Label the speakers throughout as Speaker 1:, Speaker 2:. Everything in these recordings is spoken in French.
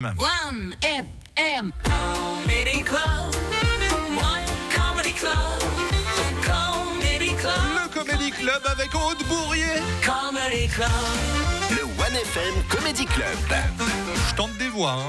Speaker 1: 1FM Comedy Club. One Comedy Club. Comedy Club.
Speaker 2: Le Comedy Club avec Aude Bourrier.
Speaker 1: Comedy Club.
Speaker 3: Le 1FM Comedy Club.
Speaker 2: Je tente des voix.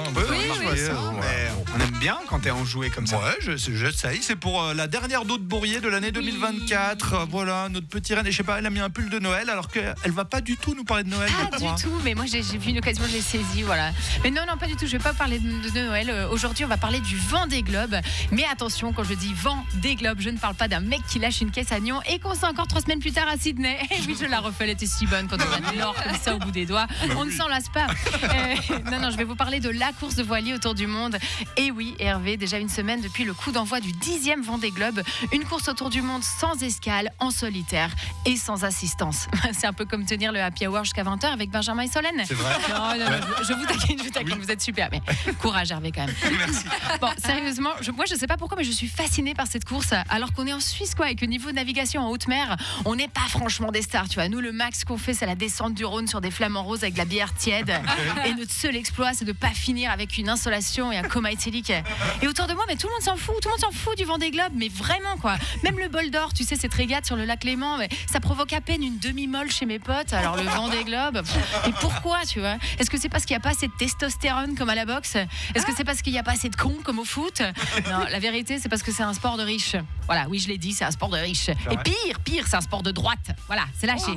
Speaker 4: On aime bien quand t'es enjoué comme ça.
Speaker 2: Ouais, j'essaye. C'est pour la dernière d'Aude Bourrier de l'année 2024. Voilà, notre petit reine. Et je sais pas, elle a mis un pull de Noël alors qu'elle va pas du tout nous parler de Noël.
Speaker 5: Pas du tout, mais moi j'ai vu une occasion, je l'ai saisie, voilà. Mais non, pas du tout, je vais pas parler de Noël. Aujourd'hui, on va parler du Vendée Globe. Mais attention, quand je dis Vendée Globe, je ne parle pas d'un mec qui lâche une caisse à Nyon et qu'on sent encore 3 semaines plus tard à Sydney. Et oui, je la refais, elle était si bonne quand on a de l'or comme ça au bout des doigts. On ne s'en lasse pas. Non, je vais vous parler de la course de voilier autour du monde. Et oui, Hervé, déjà une semaine depuis le coup d'envoi du 10e Vendée Globe. Une course autour du monde sans escale, en solitaire et sans assistance. C'est un peu comme tenir le happy hour jusqu'à 20h avec Benjamin et Solène.
Speaker 2: C'est vrai.
Speaker 5: Non, je vous taquine, oui. Vous êtes super. Mais courage Hervé quand même.
Speaker 2: Merci.
Speaker 5: Bon, sérieusement, moi je sais pas pourquoi, mais je suis fascinée par cette course. Alors qu'on est en Suisse, quoi, avec le niveau de navigation en haute mer, on n'est pas franchement des stars, tu vois. Nous, le max qu'on fait, c'est la descente du Rhône sur des flamants roses avec de la bière tiède. Et notre seul exploit, c'est de pas finir avec une insolation et un coma éthylique. Et autour de moi, mais tout le monde s'en fout. Tout le monde s'en fout du Vendée Globe, mais vraiment, quoi. Même le bol d'or, tu sais, cette régate sur le lac Léman, mais ça provoque à peine une demi-molle chez mes potes. Alors le Vendée Globe, et pourquoi, tu vois? Est-ce que c'est parce qu'il n'y a pas assez de testostérone comme à la boxe? Est-ce que c'est parce qu'il n'y a pas assez de cons comme au foot? Non, la vérité, c'est parce que c'est un sport de riches. Voilà, oui, je l'ai dit, c'est un sport de riches. Et pire, c'est un sport de droite. Voilà, c'est lâché.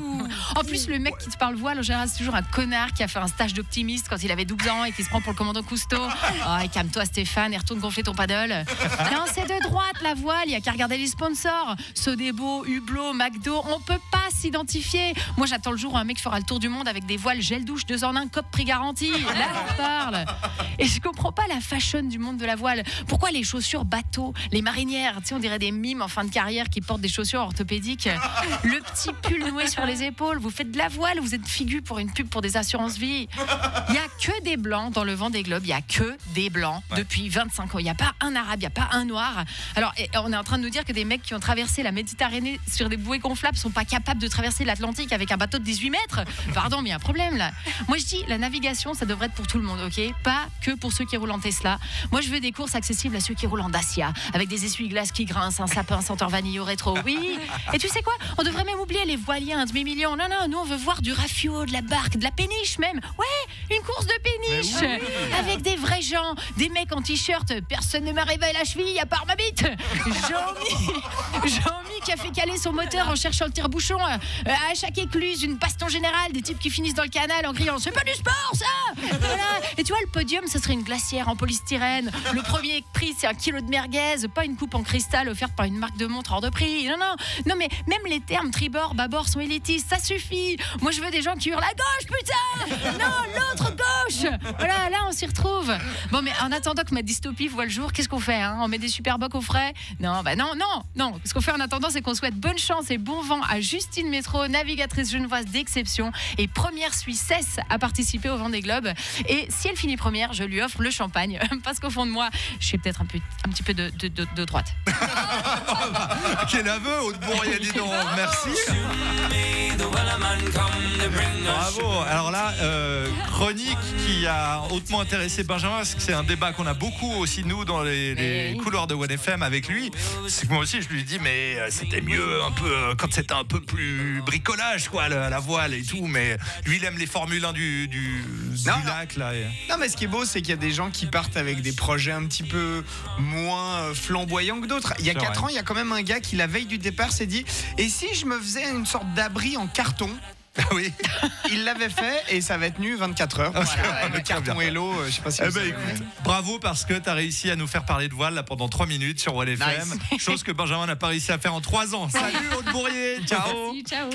Speaker 5: En plus, le mec qui te parle voile, en général, c'est toujours un connard qui a fait un stage d'optimiste quand il avait 12 ans et qui se prend pour le commandant Cousteau. Oh, et calme-toi Stéphane et retourne gonfler ton paddle. Non, c'est de droite la voile, il n'y a qu'à regarder les sponsors. Sodebo, Hublot, McDo, on peut pas s'identifier. Moi, j'attends le jour où un mec fera le tour du monde avec des voiles gel douche 2 en 1, cop prix garanti. Là, on parle. Et je comprends pas la fashion du monde de la voile. Pourquoi les chaussures bateau, les marinières, tu sais, on dirait des mimes en fin de carrière qui portent des chaussures orthopédiques. Le petit pull noué sur les épaules, vous faites de la voile, vous êtes figu pour une pub pour des assurances vie. Il y a que des blancs dans le Vendée Globe, il y a que des blancs depuis 25 ans. Il n'y a pas un arabe, il n'y a pas un noir. Alors, on est en train de nous dire que des mecs qui ont traversé la Méditerranée sur des bouées gonflables sont pas capables de traverser l'Atlantique avec un bateau de 18 mètres. Pardon, mais il y a un problème là. Moi, je dis, la navigation, ça devrait être pour tout le monde, ok? Pas que pour ceux qui roulent en Tesla. Moi, je veux des courses accessibles à ceux qui roulent en Dacia, avec des essuie-glaces qui grincent, un sapin senteur vanille au rétro. Oui. Et tu sais quoi? On devrait même oublier les voiliers à un demi-million. Non, nous, on veut voir du rafio, de la barque, de la péniche même. Ouais, une course de péniche. Avec des vrais gens, des mecs en t-shirt. Personne ne m'a réveillé la cheville à part ma bite. Jean-Mi qui a fait caler son moteur en cherchant le tire-bouchon. À chaque écluse, une baston générale, des types qui finissent dans le canal en criant « C'est pas du sport, ça !» Voilà. Et tu vois, le podium, ça serait une glacière en polystyrène. Le premier prix, c'est 1 kilo de merguez, pas une coupe en cristal offerte par une marque de montre hors de prix. Non, mais même les termes tribord, bâbord sont élitistes, ça suffit. Moi, je veux des gens qui hurlent « À gauche, putain !» Non, l'autre gauche. Voilà, là, on s'y retrouve. Bon, mais en attendant que ma dystopie voit le jour, qu'est-ce qu'on fait, hein? On met des super bocs au frais? Non. Ce qu'on fait en attendant, c'est qu'on souhaite bonne chance et bon vent à Justine Métro, navigatrice genevoise d'exception et première Suissesse à participer au Vendée Globe. Et si elle finit première, je lui offre le champagne. Parce qu'au fond de moi, je suis peut-être un petit peu de droite.
Speaker 2: Quel aveu, Aude Bourrier, dis donc. Merci. Bravo. Alors là, chronique qui a hautement intéressé Benjamin, parce que c'est un débat qu'on a beaucoup aussi, nous, dans les couloirs de 1FM avec lui. C'est que moi aussi, je lui dis, mais c'était mieux un peu quand c'était un peu plus bricolage, quoi, la voile et tout. Mais lui, il aime les Formule 1 du lac, là.
Speaker 4: Non, mais ce qui est beau, c'est qu'il y a des gens qui partent avec des projets un petit peu moins flamboyants que d'autres. Il y a 4 ans, il y a quand même un gars qui, la veille du départ, s'est dit « Et si je me faisais une sorte d'abri en carton ?»
Speaker 2: Oui.
Speaker 4: Il l'avait fait et ça va être tenu 24 heures. Voilà, le carton Hello, je sais pas si vous savez.
Speaker 2: Écoute, bravo parce que tu as réussi à nous faire parler de voile là, pendant 3 minutes sur 1FM. Nice. Chose que Benjamin n'a pas réussi à faire en 3 ans. Salut Aude Bourrier, ciao.
Speaker 5: Merci, ciao.